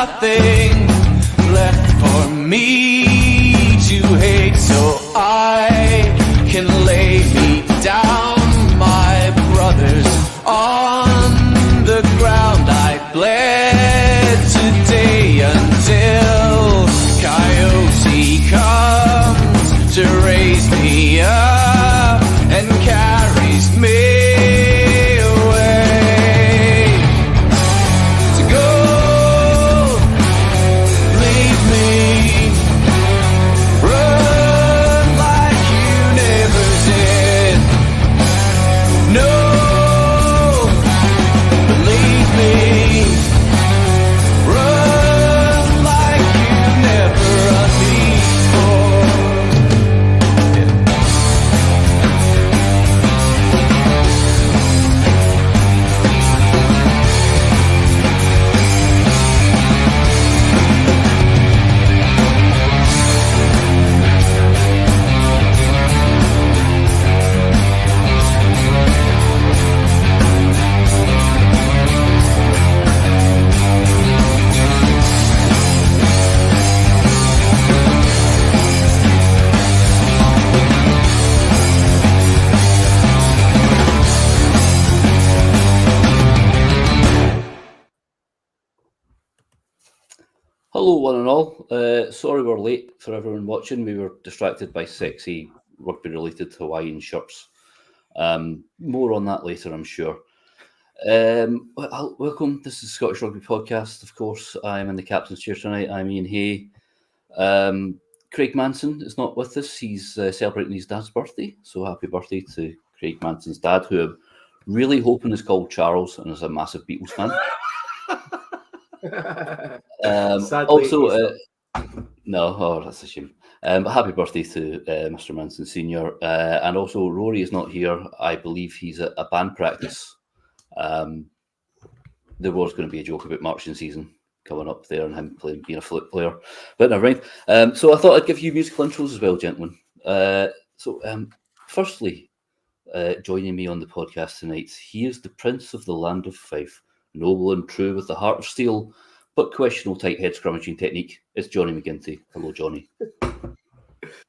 nothing left for me to hate, so I can lay me down, my brothers, on the ground. I bled today until Coyote comes to raise me up and carries me away to go. Leave me, run like you never did. No, believe me, run like you never run before. Hello, one and all. Sorry we're late for everyone watching. We were distracted by sexy rugby-related Hawaiian shirts. More on that later, I'm sure. Welcome. This is Scottish Rugby Podcast. Of course, I'm in the captain's chair tonight. I'm Iain Hay. Craig Manson is not with us. He's celebrating his dad's birthday. So happy birthday to Craig Manson's dad, who I'm really hoping is called Charles and is a massive Beatles fan. That's a shame. But happy birthday to Mr. Manson Senior, and also Rory is not here. I believe he's at a band practice. There was going to be a joke about marching season coming up there and him being a flute player, but never mind. So I thought I'd give you musical intros as well, gentlemen. Firstly, joining me on the podcast tonight, he is the Prince of the Land of Fife. Noble and true with the heart of steel, but questionable tight head scrummaging technique. It's Jonny McGinty. Hello, Jonny.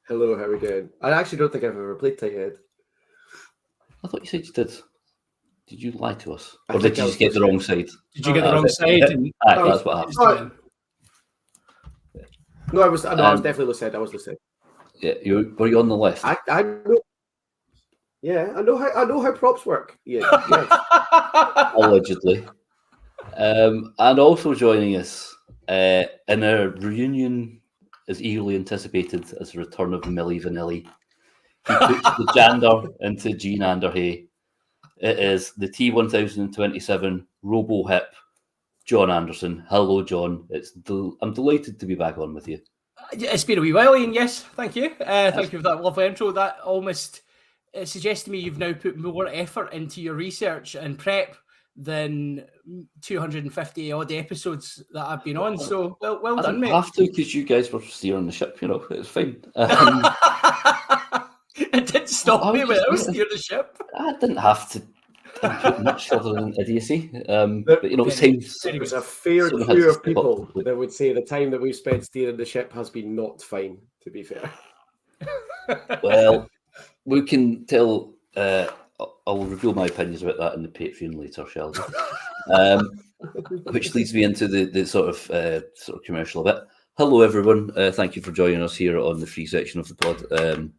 Hello, how are we doing? I actually don't think I've ever played tight head. I thought you said you did. Did you lie to us? Or did you just get the wrong side? Did you get the wrong side? That's what happened. No, I was definitely loose side. I was loose side. Yeah, were you on the left? I know. Yeah, I know how props work. Yeah, yes. Allegedly. And also joining us in a reunion as eagerly anticipated as the return of Millie Vanilli. He puts the Jander into Jean Anderhay. It is the T1027 Robo Hip, John Anderson. Hello, John. I'm delighted to be back on with you. It's been a wee while, Iain. Yes, thank you. Thank you for that lovely intro. That almost suggests to me you've now put more effort into your research and prep than 250 odd episodes that I've been on. So well done, mate. I have to, because you guys were steering the ship. It's fine. It didn't stop me when I was steering the ship. I didn't have to put much further than idiocy. But there's a fair crew of people that would say the time that we've spent steering the ship has been not fine, to be fair. Well, we can tell. I'll reveal my opinions about that in the Patreon later, shall we? Which leads me into the sort of commercial a bit. Hello, everyone. Thank you for joining us here on the free section of the pod.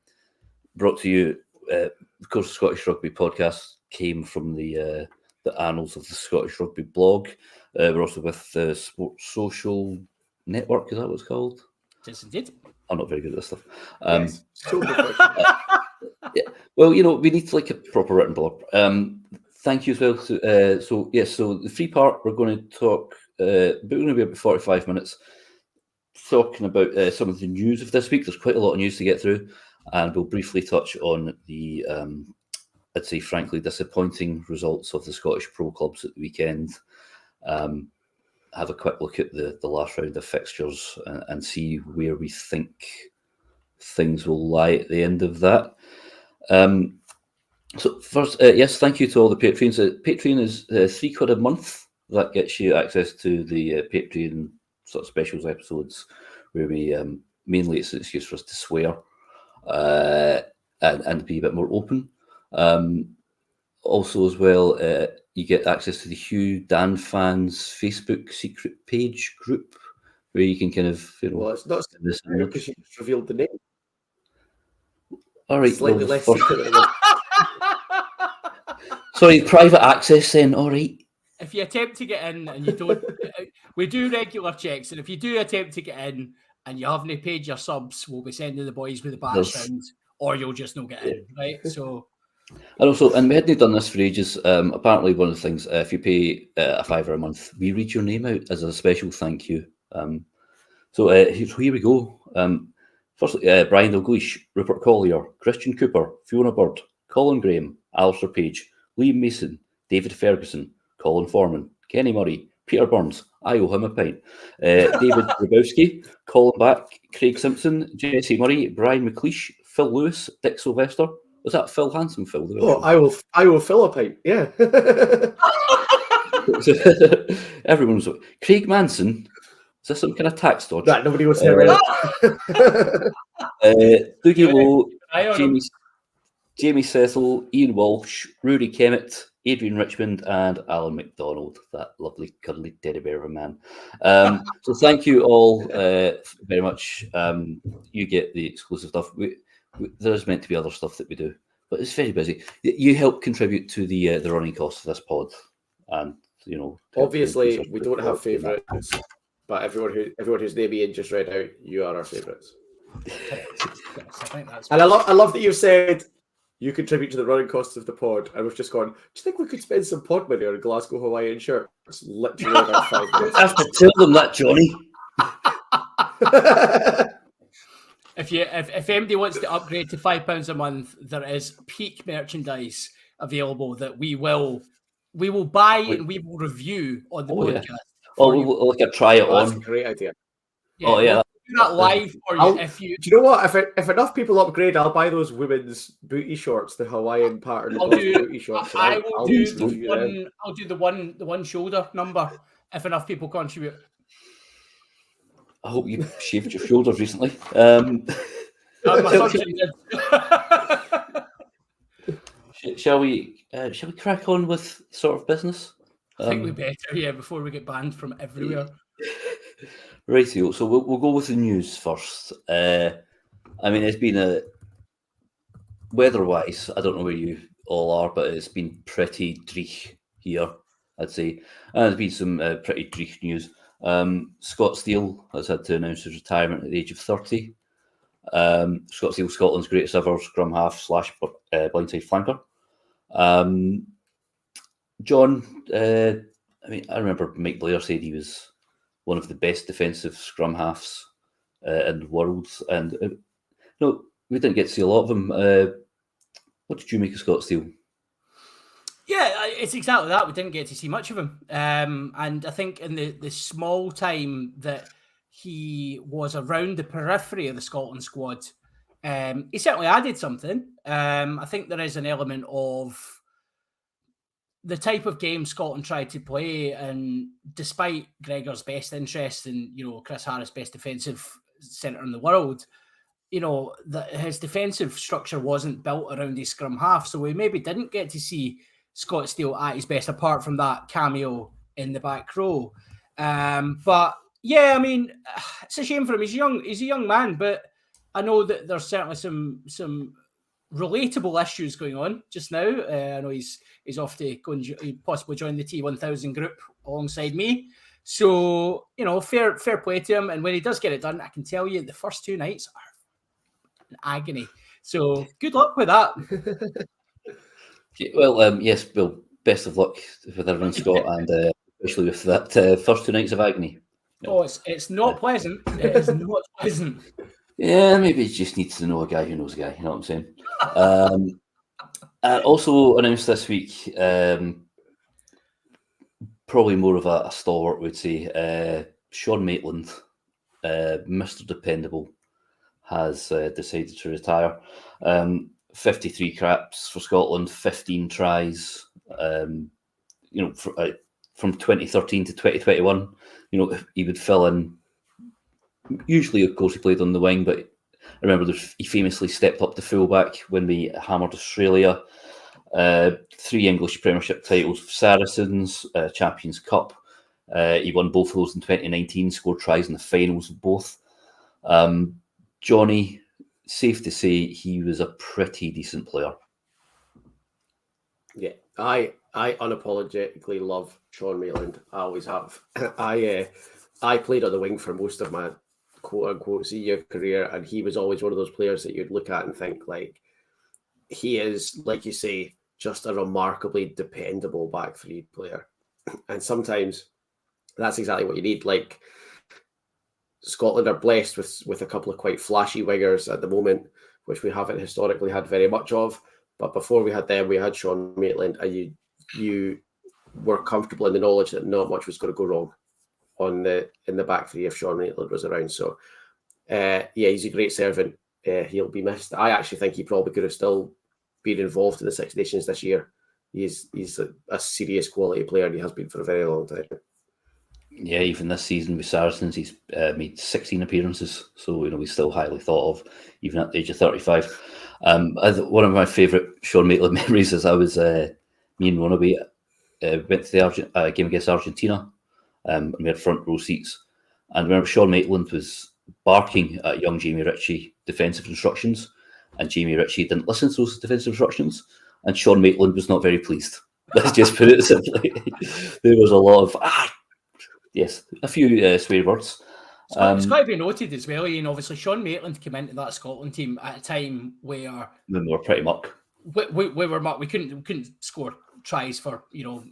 Brought to you, of course, the Scottish Rugby Podcast came from the annals of the Scottish Rugby blog. We're also with the Sports Social Network. Is that what it's called? Yes, indeed. I'm not very good at this stuff. Yes. Yeah. Well, we need a proper written blog. Thank you as well. So the free part, we're going to talk, we're going to be about 45 minutes talking about some of the news of this week. There's quite a lot of news to get through, and we'll briefly touch on the, I'd say, frankly, disappointing results of the Scottish pro clubs at the weekend. Have a quick look at the last round of fixtures and see where we think things will lie at the end of that. So first, yes, thank you to all the Patreons. Patreon is £3 a month. That gets you access to the Patreon sort of specials episodes where we mainly it's an excuse for us to swear and be a bit more open. Also, as well, you get access to the Hugh Dan Fans Facebook secret page group where you can kind of, Well, it's not because you just revealed the name. All right, Slightly well, less secret than it was. Sorry, private access then. All right. If you attempt to get in and you don't, we do regular checks, and if you do attempt to get in and you haven't paid your subs, we'll be sending the boys with the batch round, or you'll just not get in, right? So. And also, and we hadn't done this for ages. Apparently, one of the things, if you pay a £5 a month, we read your name out as a special thank you. So here we go. Firstly, Brian Dalglish, Rupert Collier, Christian Cooper, Fiona Bird, Colin Graham, Alistair Page, Liam Mason, David Ferguson, Colin Foreman, Kenny Murray, Peter Burns, I owe him a pint, David Grabowski, Colin Back, Craig Simpson, Jesse Murray, Brian McLeish, Phil Lewis, Dick Sylvester. Was that Phil Handsome, Phil? Oh, I will fill a pint, yeah. Everyone's Craig Manson. Is this some kind of tax dodge? That nobody was here. Dougie Lowe, Jamie Cecil, Ian Walsh, Rory Kemmett, Adrian Richmond, and Alan McDonald, that lovely cuddly teddy bear of a man. So thank you all very much. You get the exclusive stuff. There is meant to be other stuff that we do, but it's very busy. You help contribute to the running costs of this pod, and obviously we don't have favourites, but everyone whose name Iain just read out, you are our favourites. And I love that you've said you contribute to the running costs of the pod, and we've just gone, do you think we could spend some pod money on a Glasgow Hawaiian shirt? It's literally about 5 minutes. I have to tell them that, Johnny. If anybody wants to upgrade to £5 a month, there is peak merchandise available that we will buy and we will review on the podcast. Yeah. We'll try it on. That's a great idea. Yeah, oh yeah, we'll do that live for you. Do you know what? If enough people upgrade, I'll buy those women's booty shorts, the Hawaiian pattern booty shorts. I'll do the one shoulder number if enough people contribute. I hope you shaved your shoulders recently. Shall we crack on with sort of business? I think we better, before we get banned from everywhere. Rightio. So we'll go with the news first. I mean, it's been weather-wise, I don't know where you all are, but it's been pretty dreich here, I'd say. And there's been some pretty dreich news. Scott Steele has had to announce his retirement at the age of 30. Scott Steele, Scotland's greatest ever scrum half / blindside flanker. John, I remember Mike Blair said he was one of the best defensive scrum halves in the world, and we didn't get to see a lot of them. What did you make of Scott Steele? Yeah, it's exactly that. We didn't get to see much of him. And I think in the small time that he was around the periphery of the Scotland squad, he certainly added something. I think there is an element of the type of game Scotland tried to play, and despite Gregor's best interest and, Chris Harris' best defensive centre in the world, that his defensive structure wasn't built around his scrum half. So we maybe didn't get to see Scott Steele at his best, apart from that cameo in the back row. But yeah, I mean, it's a shame for him. He's a young man, but I know that there's certainly some relatable issues going on just now. I know he's off to go and possibly join the T1000 group alongside me. So, fair play to him. And when he does get it done, I can tell you the first 2 nights are an agony. So good luck with that. Well, yes, Bill, best of luck with everyone, Scott, and especially with that first 2 nights of agony. Oh, it's not pleasant. It is not pleasant. Yeah, maybe he just needs to know a guy who knows a guy, you know what I'm saying? Also announced this week, probably more of a stalwart, would say, Sean Maitland, Mr. Dependable, has decided to retire. 53 caps for Scotland, 15 tries. From 2013 to 2021, he would fill in Usually, of course, he played on the wing, but I remember he famously stepped up to fullback when we hammered Australia. 3 English Premiership titles with Saracens, Champions Cup. He won both of those in 2019, scored tries in the finals of both. Jonny, safe to say, he was a pretty decent player. Yeah, I unapologetically love Sean Maitland. I always have. I played on the wing for most of my quote-unquote senior career, and he was always one of those players that you'd look at and think, like, he is, like you say, just a remarkably dependable back three player. And sometimes that's exactly what you need. Like, Scotland are blessed with a couple of quite flashy wingers at the moment, which we haven't historically had very much of. But before we had them, we had Sean Maitland, and you were comfortable in the knowledge that not much was going to go wrong in the back three if Sean Maitland was around. So, he's a great servant. He'll be missed. I actually think he probably could have still been involved in the Six Nations this year. He's a serious quality player, and he has been for a very long time. Yeah, even this season with Saracens, he's made 16 appearances. So, he's still highly thought of, even at the age of 35. One of my favourite Sean Maitland memories is me and Ronaway went to the game against Argentina, and we had front row seats. And I remember Sean Maitland was barking at young Jamie Ritchie defensive instructions, and Jamie Ritchie didn't listen to those defensive instructions, and Sean Maitland was not very pleased. Let's just put it simply. There was a lot of, a few swear words. It's got to be noted as well, Iain. Obviously, Sean Maitland came into that Scotland team at a time where when we were pretty muck. We were muck. We couldn't score tries for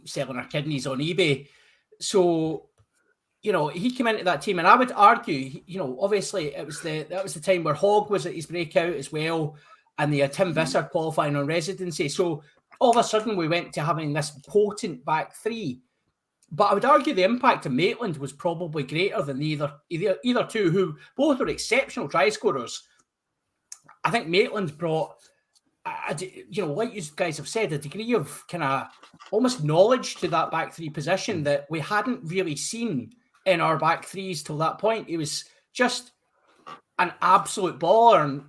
selling our kidneys on eBay. So he came into that team, and I would argue, obviously that was the time where Hogg was at his breakout as well, and they had Tim Visser qualifying on residency. So all of a sudden we went to having this potent back three. But I would argue the impact of Maitland was probably greater than either two, who both were exceptional try scorers. I think Maitland brought, like you guys have said, a degree of kind of almost knowledge to that back three position that we hadn't really seen in our back threes till that point. He was just an absolute baller, and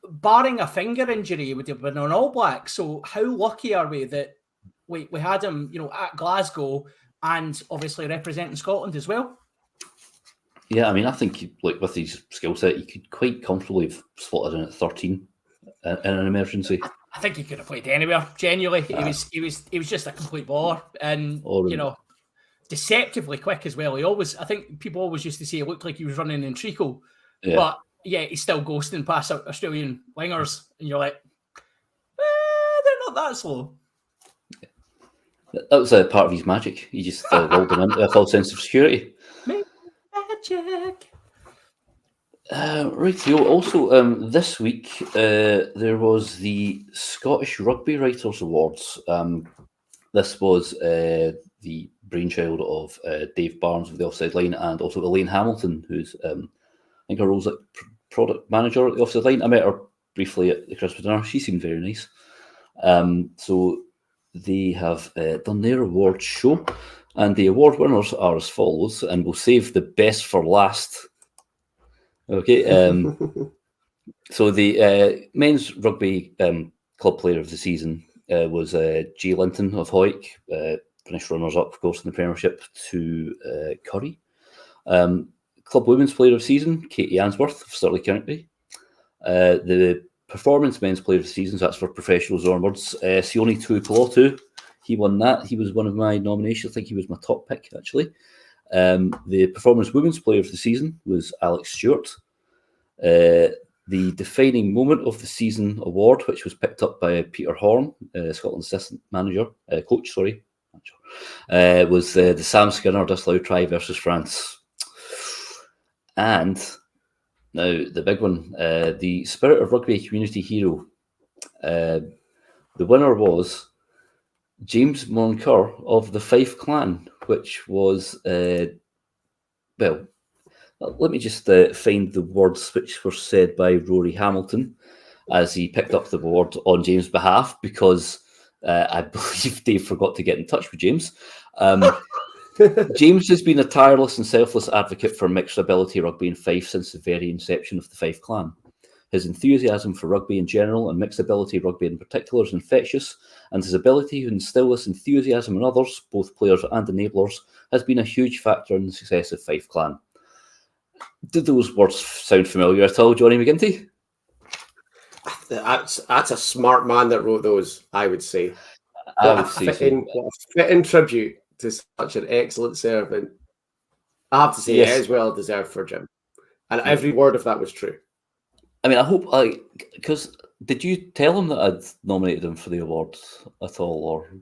barring a finger injury, he would have been an All Black. So how lucky are we that we had him, at Glasgow, and obviously representing Scotland as well? Yeah, I mean, I think with his skill set, he could quite comfortably have slotted in at 13 in an emergency. I think he could have played anywhere. Genuinely, he was just a complete baller, and deceptively quick as well. I think people always used to say it looked like he was running in treacle, but he's still ghosting past Australian wingers, and you're like, they're not that slow. That was a part of his magic. He just lulled them into a false sense of security. Magic. Right, also this week there was the Scottish Rugby Writers Awards. This was the brainchild of Dave Barnes of the Offside Line, and also Elaine Hamilton, who's I think her role's like product manager at the Offside Line. I met her briefly at the Christmas dinner. She seemed very nice. So they have done their award show, and the award winners are as follows, and we'll save the best for last. Okay, so the men's rugby club player of the season was Jay Linton of Hoyk, finished runners-up, of course, in the Premiership to Curry. Club women's player of the season, Katie Answorth of Stirling County. The performance men's player of the season, so that's for professionals onwards, Sione Tuipulotu. He won that. He was one of my nominations. I think he was my top pick, actually. The performance women's player of the season was Alex Stewart. The defining moment of the season award, which was picked up by Peter Horn, Scotland's assistant coach, was the Sam Skinner disallowed try versus France. And now the big one, the Spirit of Rugby Community Hero. The winner was James Moncur of the Fife Clan, which was, let me just find the words which were said by Rory Hamilton as he picked up the award on James' behalf, because I believe Dave forgot to get in touch with James. James has been a tireless and selfless advocate for mixed ability rugby in Fife since the very inception of the Fife clan. His enthusiasm for rugby in general and mixed ability rugby in particular is infectious, and his ability to instill this enthusiasm in others, both players and enablers, has been a huge factor in the success of Fife clan. Did those words sound familiar at all, Johnny McGinty? That's a smart man that wrote those, I would say. I What would a say so. fitting tribute to such an excellent servant. I have to say, Yes. it is well deserved for Jim. And every word of that was true. I mean, I hope, because did you tell him that I'd nominated him for the award at all, or?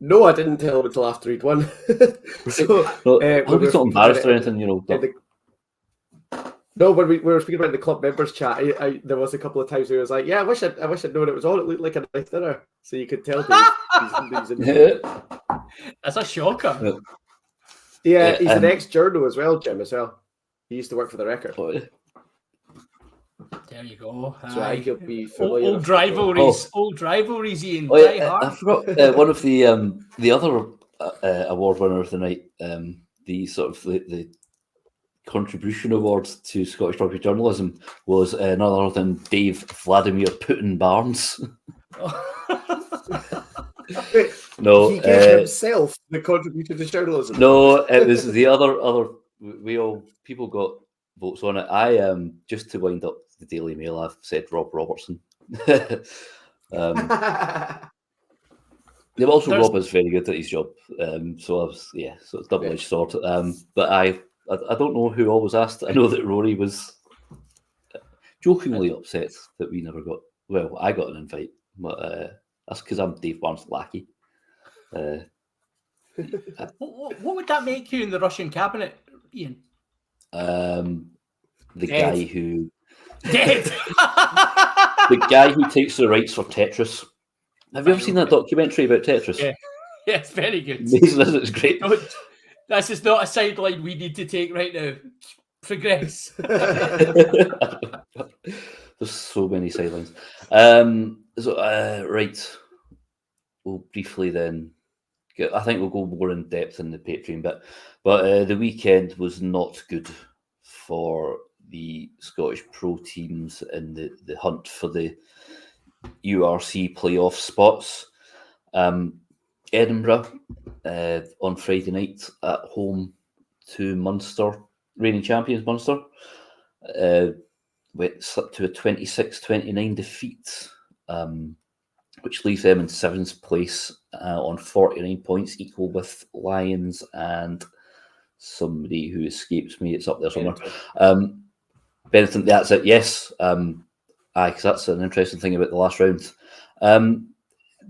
No, I didn't tell him until after he'd won. So, No, we I hope were he's not speaking embarrassed or about it anything, you know. No, when we were speaking about the club members chat, there was a couple of times where he was like, "Yeah, I wish I'd known it was on. It looked like a nice dinner." So you could tell he's in. That's a shocker. Yeah, he's an ex-journo as well, Jim, as well. He used to work for the Record. There you go. So I think he'll be old rivalries. Old rivalries, Iain. Oh, yeah, I forgot one of the other award winners of the night. The sort of the contribution awards to Scottish rugby journalism was none other than Dave Vladimir Putin Barnes. No, he gave himself the contribution to journalism. No, it was the other. People got votes on it. I just to wind up the Daily Mail, I've said Rob Robertson. Rob is very good at his job. So it's double-edged sword. But I don't know who always asked. I know that Rory was jokingly upset that we never got. Well, I got an invite, but that's because I'm Dave Barnes' lackey. What would that make you in the Russian cabinet, Iain? The guy who dead. The guy who takes the rights for Tetris. Have you ever seen that documentary about Tetris? Yeah, it's very good. Amazing, it's great. This is not a sideline we need to take right now. Progress. There's so many sidelines. Right. We'll briefly then. I think we'll go more in depth in the Patreon bit, but the weekend was not good for the Scottish pro teams in the hunt for the URC playoff spots. Edinburgh on Friday night at home to Munster, reigning champions Munster, slipped to a 26-29 defeat, which leaves them in 7th place on 49 points, equal with Lions and somebody who escapes me. It's up there somewhere. Benetton, that's it. Yes, because that's an interesting thing about the last round.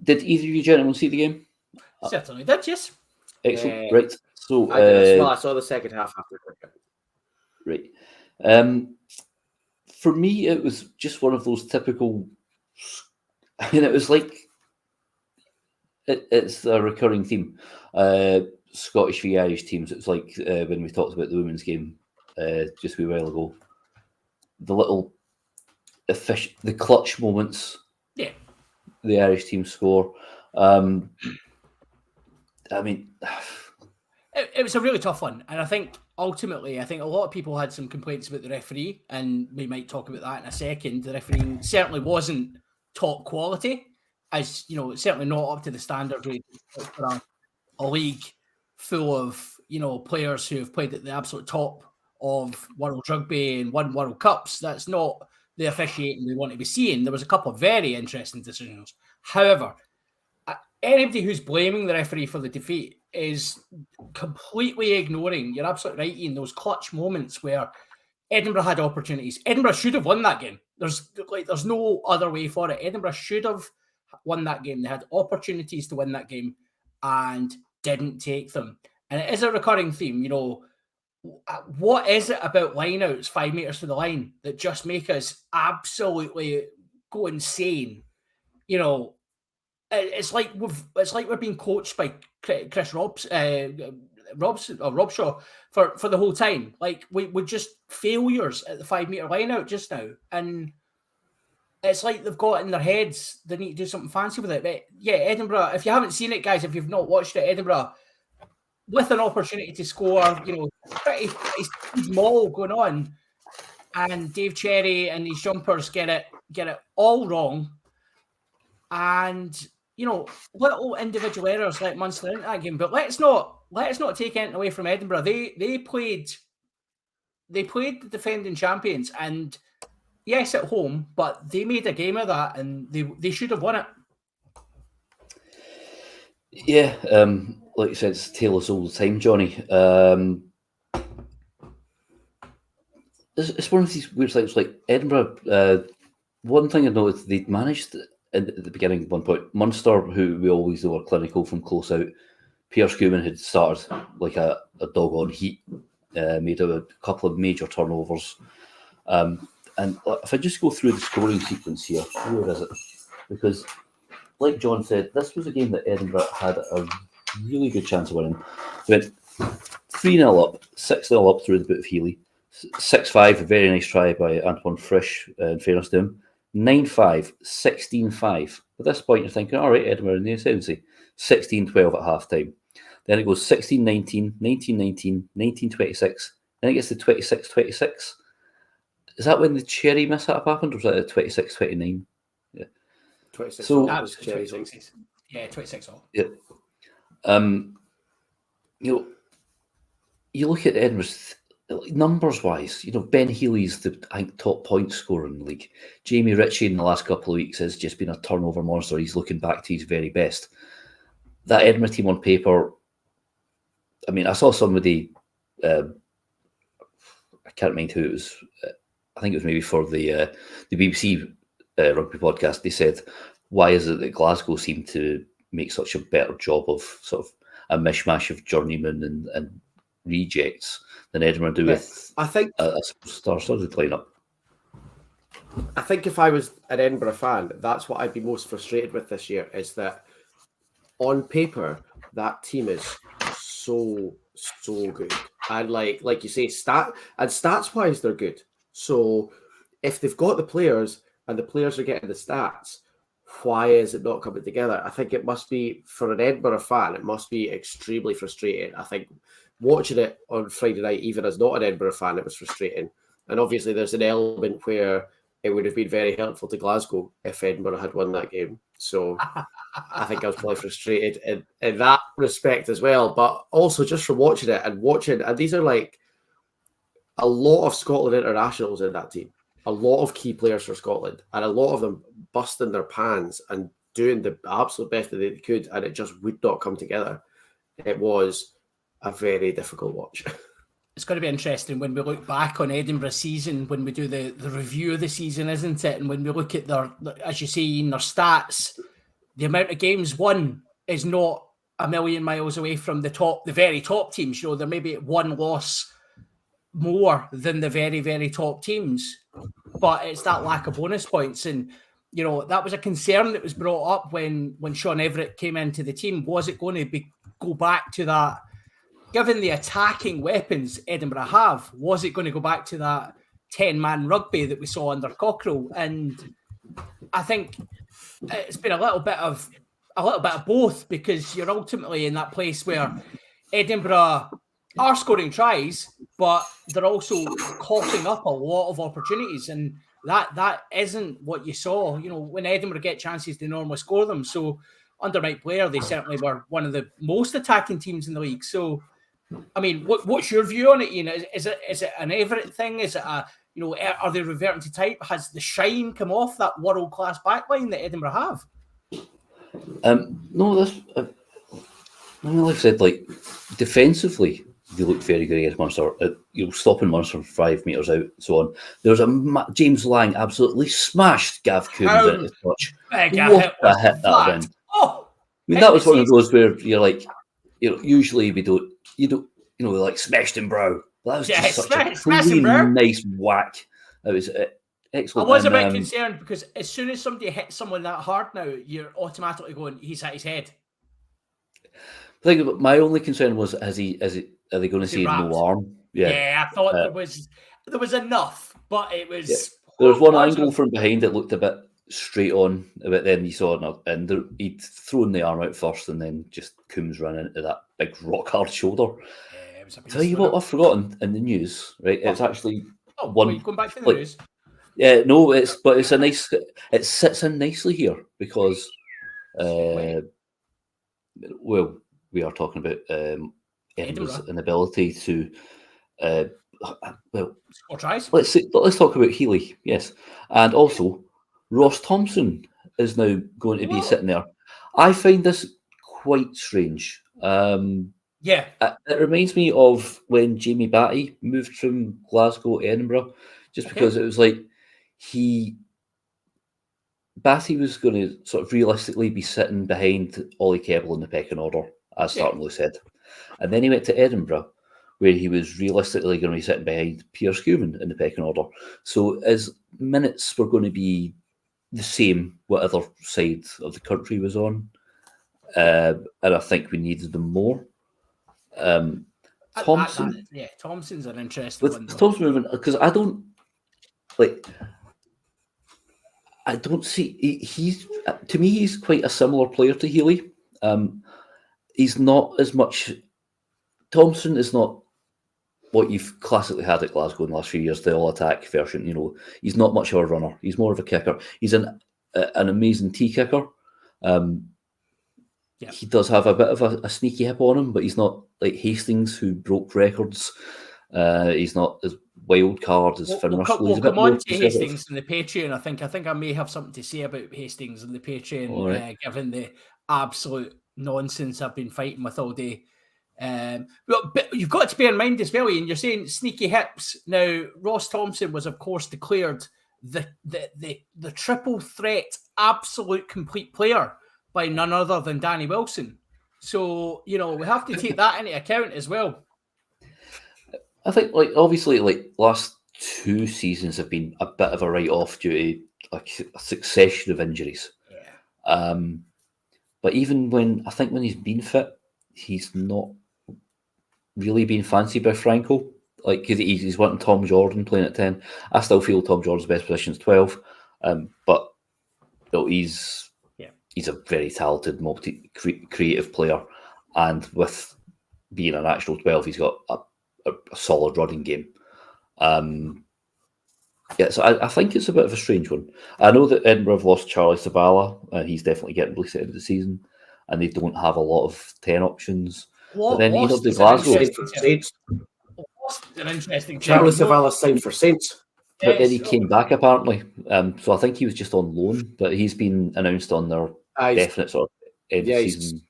Did either of you gentlemen see the game? Certainly did, yes. Excellent. Right. So I saw the second half after cricket. Right. For me, it was just one of those typical. I mean, it was like it's a recurring theme. Scottish v Irish teams. It's like when we talked about the women's game just a wee while ago. The little the clutch moments. Yeah. The Irish team score. I mean, it was a really tough one, and I think ultimately, a lot of people had some complaints about the referee, and we might talk about that in a second. The refereeing certainly wasn't top quality, as you know, it's certainly not up to the standard for a league full of players who have played at the absolute top of World Rugby and won World Cups. That's not the officiating we want to be seeing. There was a couple of very interesting decisions. However, anybody who's blaming the referee for the defeat is completely ignoring, you're absolutely right, Iain, those clutch moments where Edinburgh had opportunities. Edinburgh should have won that game. There's no other way for it. Edinburgh should have won that game. They had opportunities to win that game and didn't take them. And it is a recurring theme, what is it about lineouts 5 meters to the line that just make us absolutely go insane? It's like we're being coached by Chris Robshaw for the whole time. Like we're just failures at the 5 meter line out just now, and it's like they've got in their heads they need to do something fancy with it. But yeah, Edinburgh. If you haven't seen it, guys, if you've not watched it, Edinburgh with an opportunity to score, pretty small going on, and Dave Cherry and these jumpers get it all wrong, and little individual errors like Munster in that game. But let's not take anything away from Edinburgh. They played the defending champions, and yes, at home, but they made a game of that, and they should have won it. Yeah, like you said, it's tale us all the time, Johnny. It's one of these weird things. Like Edinburgh, one thing I noticed, they'd managed at the beginning at one point. Munster, who we always know are clinical from close out, Pierre Schumann had started like a dog on heat, made a couple of major turnovers. And if I just go through the scoring sequence here, where is it? Because, like John said, this was a game that Edinburgh had a really good chance of winning. They went 3-0 up, 6-0 up through the boot of Healy, 6-5, a very nice try by Antoine Frisch, in fairness to him, 9-5, 16-5. At this point, you're thinking, all right, Edinburgh in the ascendancy, 16-12 at half time. Then it goes 16-19, 19-19, 19-26, then it gets to 26-26. Is that when the Cherry mishap happened, or was that at 26-29? Yeah. 26. So, That was 26. Yeah, 26 all. Yeah. You look at Edinburgh's numbers wise. Ben Healy's the top point scorer in the league. Jamie Ritchie in the last couple of weeks has just been a turnover monster. He's looking back to his very best. That Edinburgh team on paper. I mean, I saw somebody. I can't mind who it was. I think it was maybe for the BBC rugby podcast. They said, "Why is it that Glasgow seem to make such a better job of sort of a mishmash of journeymen and rejects than Edinburgh do with I think a star-studded lineup?" I think if I was an Edinburgh fan, that's what I'd be most frustrated with this year, is that on paper, that team is so good. And like you say, stats-wise, they're good. So if they've got the players and the players are getting the stats, why is it not coming together? I think it must be, for an Edinburgh fan, it must be extremely frustrating. I think watching it on Friday night, even as not an Edinburgh fan, it was frustrating. And obviously there's an element where it would have been very helpful to Glasgow if Edinburgh had won that game. So I think I was probably frustrated in that respect as well. But also just from watching it, and these are like a lot of Scotland internationals in that team, a lot of key players for Scotland, and a lot of them busting their pans and doing the absolute best that they could, and it just would not come together. It was a very difficult watch. It's going to be interesting when we look back on Edinburgh season, when we do the review of the season, isn't it? And when we look at their, as you say, in their stats, the amount of games won is not a million miles away from the very top teams. There may be one loss more than the very, very top teams, but it's that lack of bonus points. And that was a concern that was brought up when Sean Everett came into the team. Was it going to go back to that, given the attacking weapons Edinburgh have, was it going to go back to that 10-man rugby that we saw under Cockerell? And I think it's been a little bit of both, because you're ultimately in that place where Edinburgh are scoring tries, but they're also coughing up a lot of opportunities, and that isn't what you saw. When Edinburgh get chances, they normally score them. So under Mike Blair, they certainly were one of the most attacking teams in the league. So, I mean, what's your view on it, Iain? Is it an Everett thing? Is it are they reverting to type? Has the shine come off that world-class backline that Edinburgh have? No, like I said, like defensively, they looked very good against Munster. Stopping Munster from 5 metres out and so on. There was James Lang absolutely smashed Gav Coombs into the touch. What a hit that went. Oh, I mean, that was one of those where you're like, usually we don't, we like smashed in brow. That was just such a clean, nice whack. That was excellent. I was a bit concerned, because as soon as somebody hits someone that hard now, you're automatically going, he's hit his head. I think my only concern was, are they going to see no arm? Yeah, I thought there was enough, but it was. Yeah. There was one angle from behind that looked a bit straight on, but then you saw he'd thrown the arm out first, and then just Coombs ran into that big rock hard shoulder. It was a beast, Tell you what, I've forgotten in the news, right? It's actually one. Going back to the news. Yeah, no, it's a nice. It sits in nicely here because, well, we are talking about Edinburgh's inability to, score tries. Let's talk about Healy, yes, and also Ross Thompson is now going to be sitting there. I find this quite strange. Yeah, it reminds me of when Jamie Batty moved from Glasgow to Edinburgh, just because it was like Batty was going to sort of realistically be sitting behind Ollie Kebble in the pecking order, as Startmore said. And then he went to Edinburgh, where he was realistically going to be sitting behind Pierce Schumann in the pecking order. So his minutes were going to be the same whatever side of the country was on. And I think we needed them more. Thompson. Thompson's an interesting one. Thompson movement, because I don't see he's to me he's quite a similar player to Healy. He's not as much. Thompson is not what you've classically had at Glasgow in the last few years, the all-attack version. You know, he's not much of a runner. He's more of a kicker. He's an amazing tee kicker. He does have a bit of a sneaky hip on him, but he's not like Hastings, who broke records. He's not as wild card as Finn Russell. We'll come on to Hastings in the Patreon. I think I may have something to say about Hastings in the Patreon, given the absolute nonsense I've been fighting with all day. But you've got to bear in mind as well, Ian, you're saying sneaky hips. Now, Ross Thompson was, of course, declared the triple threat, absolute complete player by none other than Danny Wilson. So, we have to take that into account as well. I think, obviously, last 2 seasons have been a bit of a write-off due to a succession of injuries. Yeah. But even when he's been fit, he's not really been fancied by Franco. Because he's wanting Tom Jordan playing at 10. I still feel Tom Jordan's best position is 12. But he's a very talented, creative player. And with being an actual 12, he's got a solid running game. So I think it's a bit of a strange one. I know that Edinburgh have lost Charlie Savala. He's definitely getting released at the end of the season, and they don't have a lot of 10 options. But then either the Glasgow. An interesting Charlie Savala signed for Saints. But then he came back apparently. So I think he was just on loan, but he's been announced on their definite sort of end of season.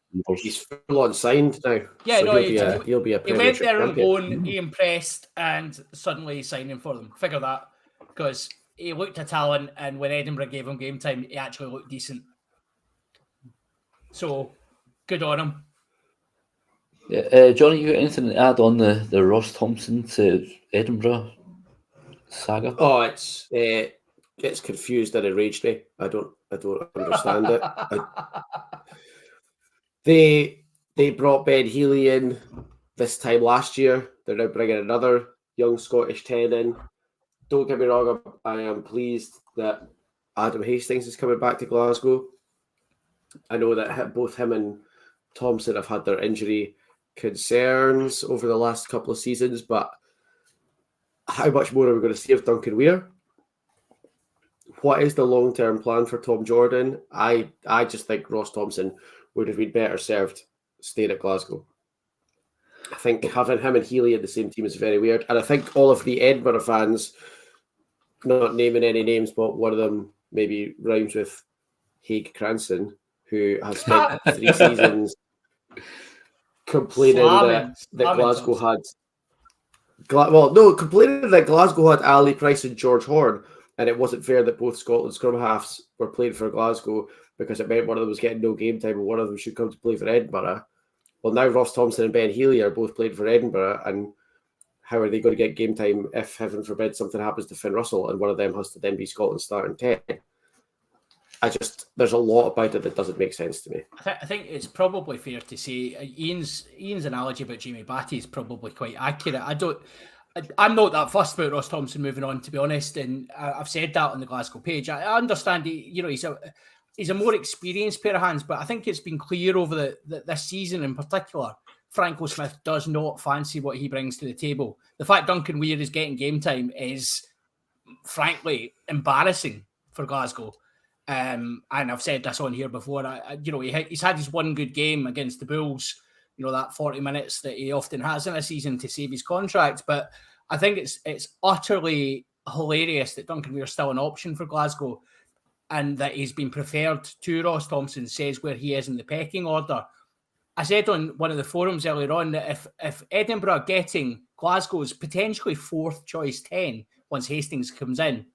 He's full on signed now. Yeah, so he'll be a he went there on loan, he impressed, and suddenly he's signing for them. Figure that, because he looked a talent, and when Edinburgh gave him game time, he actually looked decent. So, good on him. Yeah, Johnny, you got anything to add on the Ross Thompson to Edinburgh saga? Oh, it's confused and enraged me. I don't understand it. They brought Ben Healy in this time last year. They're now bringing another young Scottish 10 in. Don't get me wrong, I am pleased that Adam Hastings is coming back to Glasgow. I know that both him and Thompson have had their injury concerns over the last couple of seasons, but how much more are we going to see of Duncan Weir? What is the long-term plan for Tom Jordan? I just think Ross Thompson would have been better served staying at Glasgow. I think having him and Healy in the same team is very weird. And I think all of the Edinburgh fans, not naming any names, but one of them maybe rhymes with Haig Cranston, who has spent 3 seasons complaining that Glasgow had... complaining that Glasgow had Ali Price and George Horn, and it wasn't fair that both Scotland scrum halves were playing for Glasgow because it meant one of them was getting no game time and one of them should come to play for Edinburgh. Well, now Ross Thompson and Ben Healy are both playing for Edinburgh, and how are they going to get game time if, heaven forbid, something happens to Finn Russell and one of them has to then be Scotland's starting 10? There's a lot about it that doesn't make sense to me. I think it's probably fair to say Ian's analogy about Jamie Batty is probably quite accurate. I'm not that fussed about Ross Thompson moving on, to be honest, and I've said that on the Glasgow page. I understand he's a more experienced pair of hands, but I think it's been clear over this season in particular, Franco Smith does not fancy what he brings to the table. The fact Duncan Weir is getting game time is frankly embarrassing for Glasgow. And I've said this on here before. He's had his one good game against the Bulls, that 40 minutes that he often has in a season to save his contract. But I think it's utterly hilarious that Duncan Weir's still an option for Glasgow and that he's been preferred to Ross Thompson, says where he is in the pecking order. I said on one of the forums earlier on that if Edinburgh are getting Glasgow's potentially fourth choice 10 once Hastings comes in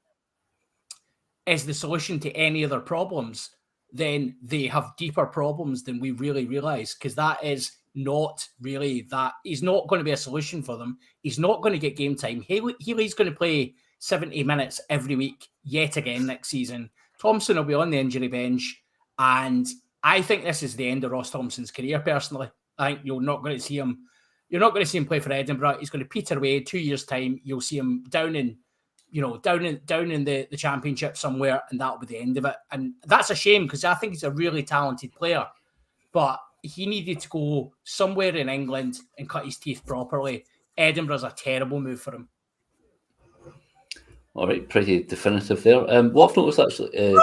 is the solution to any of their problems, then they have deeper problems than we really realise, because that is not really that. He's not going to be a solution for them. He's not going to get game time. Healy's going to play 70 minutes every week yet again next season. Thompson will be on the injury bench, and I think this is the end of Ross Thompson's career, personally. I think you're not going to see him play for Edinburgh. He's going to peter away. 2 years' time, you'll see him down in the championship somewhere, and that'll be the end of it. And that's a shame, because I think he's a really talented player, but he needed to go somewhere in England and cut his teeth properly. Edinburgh's a terrible move for him. All right, pretty definitive there. What I've noticed actually,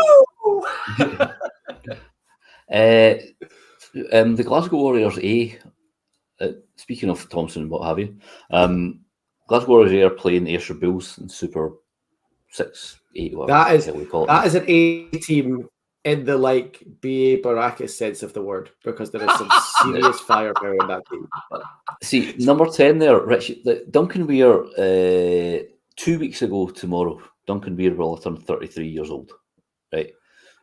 the Glasgow Warriors A. Speaking of Thompson and what have you, Glasgow Warriors A are playing the Ayrshire Bulls in Super 6, 8, whatever we call it. That is an A team in the BA Baracus sense of the word, because there is some serious firepower in that team. See, number 10 there, Rich, Duncan Weir, 2 weeks ago tomorrow, Duncan Weir will have turned 33 years old, right?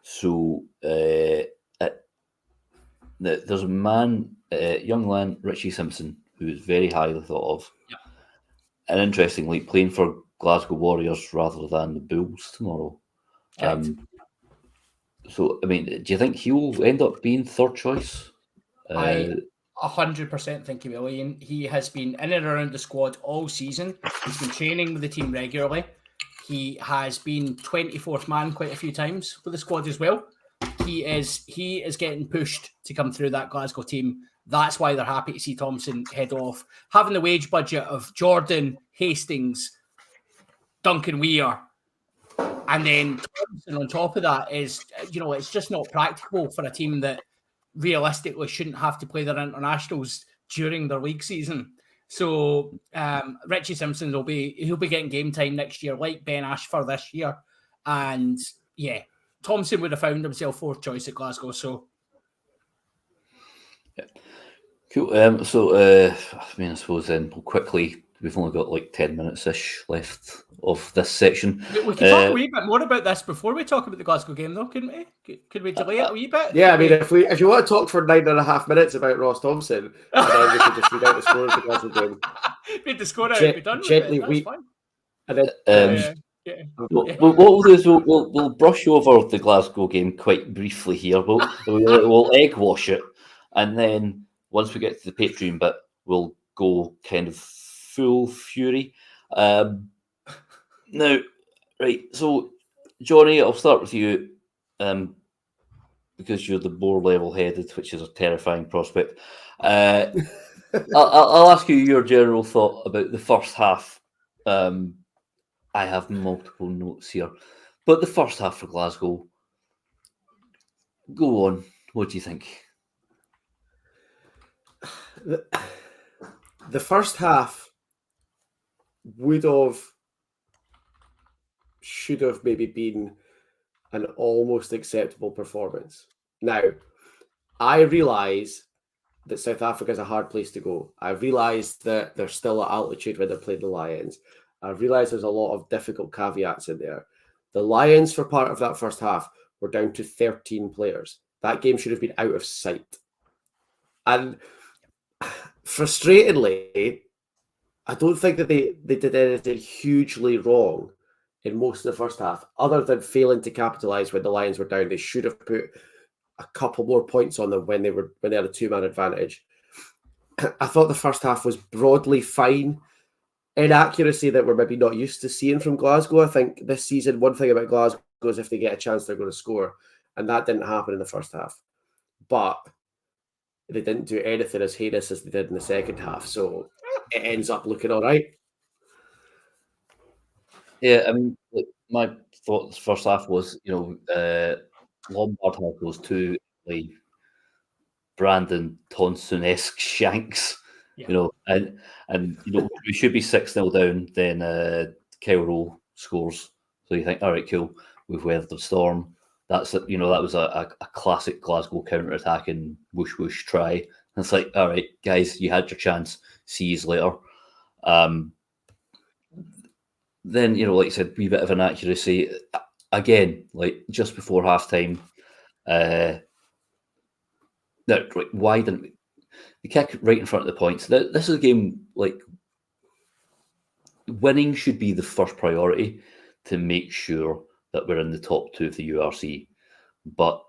So there's a man, young man, Richie Simpson, who is very highly thought of. Yeah. And interestingly, playing for Glasgow Warriors rather than the Bulls tomorrow. Right. So, I mean, do you think he will end up being third choice? I 100% think he will, Iain. He has been in and around the squad all season. He's been training with the team regularly. He has been 24th man quite a few times with the squad as well. He is getting pushed to come through that Glasgow team. That's why they're happy to see Thompson head off. Having the wage budget of Jordan, Hastings, Duncan Weir, and then Thompson on top of that is, it's just not practical for a team that realistically shouldn't have to play their internationals during their league season. So Richie Simpson he'll be getting game time next year, like Ben Ashford this year. And yeah, Thompson would have found himself fourth choice at Glasgow. So yeah. Cool. I suppose then we'll quickly. We've only got 10 minutes-ish left of this section. We can talk a wee bit more about this before we talk about the Glasgow game, though, couldn't we? Could we delay it a wee bit? Yeah, I mean, if you want to talk for 9.5 minutes about Ross Thompson, and then we can just read out the score of the Glasgow game. Read the score out and be done with it. That's fine. And then, what we'll do is we'll brush over the Glasgow game quite briefly here. We'll egg wash it, and then once we get to the Patreon bit, we'll go kind of full fury. Now, right, so Johnny, I'll start with you because you're the more level-headed, which is a terrifying prospect. I'll ask you your general thought about the first half. I have multiple notes here, but the first half for Glasgow, go on. What do you think? The first half should have maybe been an almost acceptable performance. Now, I realise that South Africa is a hard place to go. I realise that they're still at altitude when they're playing the Lions. I realise there's a lot of difficult caveats in there. The Lions, for part of that first half, were down to 13 players. That game should have been out of sight. And frustratingly, I don't think that they did anything hugely wrong in most of the first half, other than failing to capitalise when the Lions were down. They should have put a couple more points on them when they had a two-man advantage. I thought the first half was broadly fine. inaccuracy that we're maybe not used to seeing from Glasgow. I think this season, one thing about Glasgow is if they get a chance, they're going to score. And that didn't happen in the first half. But they didn't do anything as heinous as they did in the second half. So it ends up looking all right. Yeah, I mean, like, my thought this first half was, Lombard had those two, like, Brandon Thompson-esque shanks, and we should be 6-0 down, then Kyle Rowe scores. So you think, all right, cool, we've weathered the storm. That's that was a classic Glasgow counter-attacking whoosh try. And it's like, all right, guys, you had your chance. See you later. Then, like you said, wee bit of inaccuracy. Again, like just before halftime, why didn't we? The kick right in front of the points. This is a game, like, winning should be the first priority to make sure that we're in the top two of the URC. But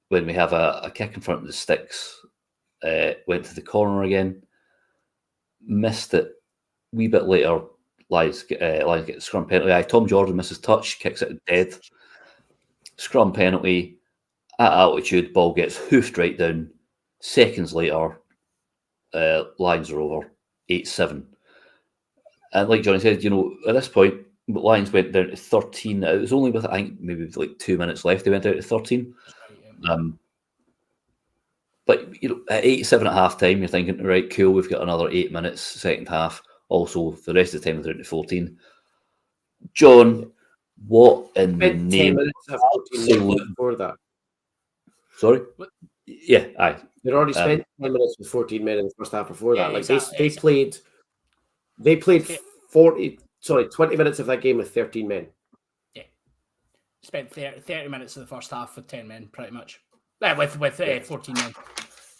when we have a kick in front of the sticks, went to the corner again, missed it. Wee bit later, Lions get a scrum penalty. Tom Jordan misses touch, kicks it dead. Scrum penalty at altitude, ball gets hoofed right down. Seconds later, Lions are over 8-7. And like Johnny said, at this point, Lions went down to 13. It was only with, I think, maybe like 2 minutes left. They went out to 13. But at 8-7 at half time, you're thinking, right, cool, we've got another 8 minutes second half. Also, the rest of the time they're down to 14. John, what in the name? 10 minutes have 14 minutes before that. Sorry? Yeah, aye. They'd already spent 10 minutes with 14 men in the first half before that. Like exactly. They played 20 minutes of that game with 13 men. Yeah. Spent 30 minutes of the first half with 10 men, pretty much. With 14 men.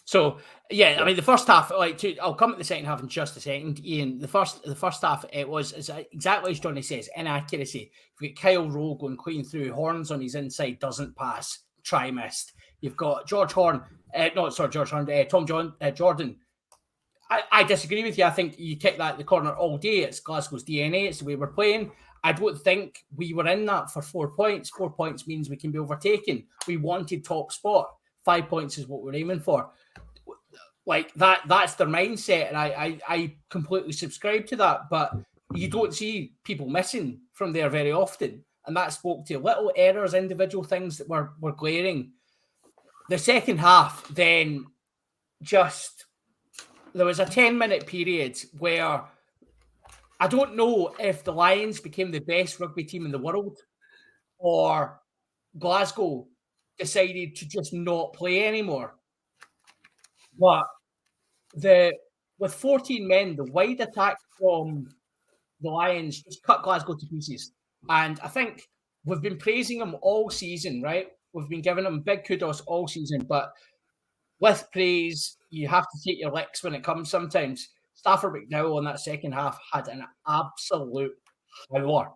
So, I mean, the first half, I'll come at the second half in just a second, Iain. The first half, it was exactly as Johnny says, inaccuracy. You've got Kyle Rowe going clean through, Horns on his inside, doesn't pass, try missed. You've got Tom Jordan. I disagree with you. I think you kick that in the corner all day. It's Glasgow's DNA. It's the way we're playing. I don't think we were in that for 4 points. 4 points means we can be overtaken. We wanted top spot. 5 points is what we're aiming for. Like that's their mindset, and I completely subscribe to that. But you don't see people missing from there very often, and that spoke to little errors, individual things that were glaring. The second half, then, there was a 10-minute period where I don't know if the Lions became the best rugby team in the world or Glasgow decided to just not play anymore. But with 14 men, the wide attack from the Lions just cut Glasgow to pieces. And I think we've been praising them all season, right? We've been giving them big kudos all season, but with praise, you have to take your licks when it comes sometimes. Stafford McDowell in that second half had an absolute howler.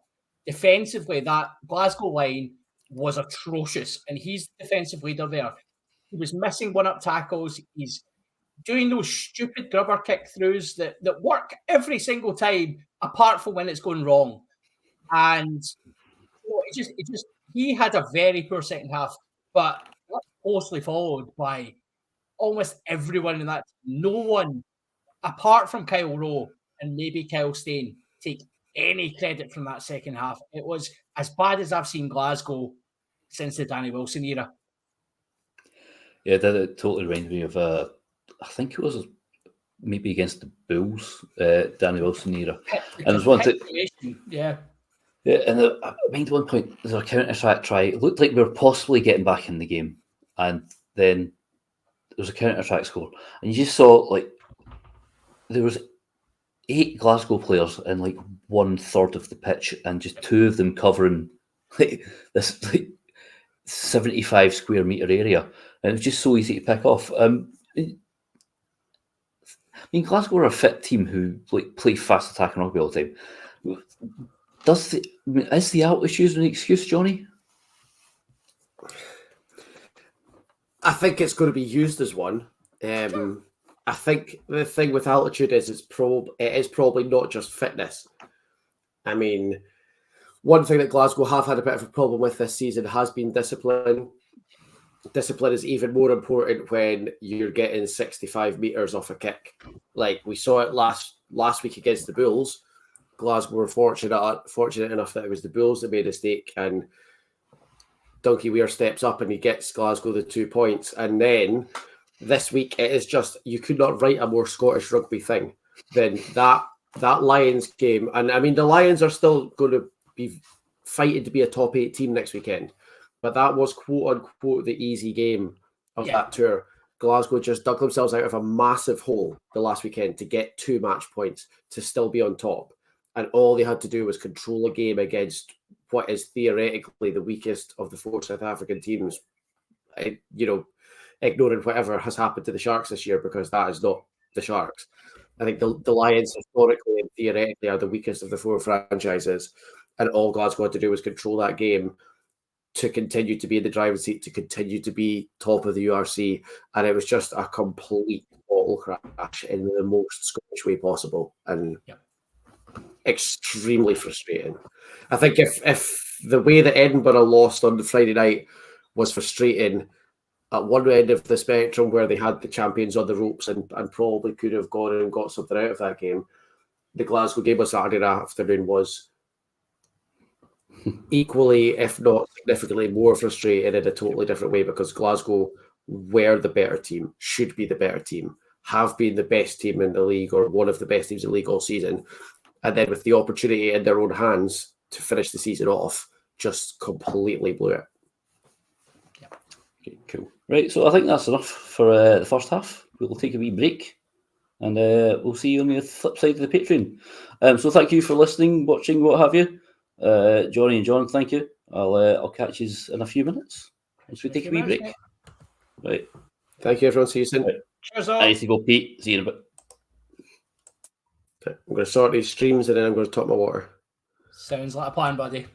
Defensively, that Glasgow line was atrocious, and he's the defensive leader there. He was missing one-up tackles. He's doing those stupid grubber kick throughs that work every single time, apart from when it's going wrong. And he had a very poor second half, but closely followed by almost everyone in that. No one, apart from Kyle Rowe and maybe Kyle Steyn, take any credit from that second half. It was as bad as I've seen Glasgow since the Danny Wilson era. Yeah, that totally reminds me of, I think it was maybe against the Bulls, Danny Wilson era. And there's one thing. Yeah. Yeah, and I mind at one point there's a counter-attack try. It looked like we were possibly getting back in the game, and then there was a counter-attack score, and you just saw like there was 8 Glasgow players in like 1/3 of the pitch, and just 2 of them covering like this like 75 square meter area, and it was just so easy to pick off. I mean, Glasgow are a fit team who like play fast attacking rugby all the time. Is the altitude an excuse, Johnny? I think it's going to be used as one. I think the thing with altitude is it is probably not just fitness. I mean, one thing that Glasgow have had a bit of a problem with this season has been discipline. Discipline is even more important when you're getting 65 metres off a kick. Like we saw it last week against the Bulls. Glasgow were fortunate enough that it was the Bulls that made a mistake, and Donkey Weir steps up and he gets Glasgow the 2 points. And then this week, it is just, you could not write a more Scottish rugby thing than that Lions game. And I mean, the Lions are still going to be fighting to be a top 8 team next weekend. But that was quote unquote the easy game of that tour. Glasgow just dug themselves out of a massive hole the last weekend to get 2 match points to still be on top. And all they had to do was control a game against what is theoretically the weakest of the 4 South African teams. You know, ignoring whatever has happened to the Sharks this year, because that is not the Sharks. I think the Lions historically and theoretically are the weakest of the 4 franchises. And all Glasgow had to do was control that game to continue to be in the driver's seat, to continue to be top of the URC. And it was just a complete bottle crash in the most Scottish way possible. And extremely frustrating. I think if the way that Edinburgh lost on the Friday night was frustrating at one end of the spectrum, where they had the champions on the ropes and probably could have gone and got something out of that game, the Glasgow game on Saturday afternoon was equally, if not significantly more frustrating in a totally different way, because Glasgow were the better team, should be the better team, have been the best team in the league or one of the best teams in the league all season. And then with the opportunity in their own hands to finish the season off, just completely blew it. Okay, cool. Right, so I think that's enough for the first half. We'll take a wee break, and we'll see you on the flip side of the Patreon. So thank you for listening, watching, what have you. Jonny and John, thank you. I'll catch you in a few minutes once we take a wee break. Mate. Right. Thank you, everyone. See you soon. Right. Cheers all. I need to go pee. See you in a bit. I'm going to sort these streams and then I'm going to top my water. Sounds like a plan, buddy.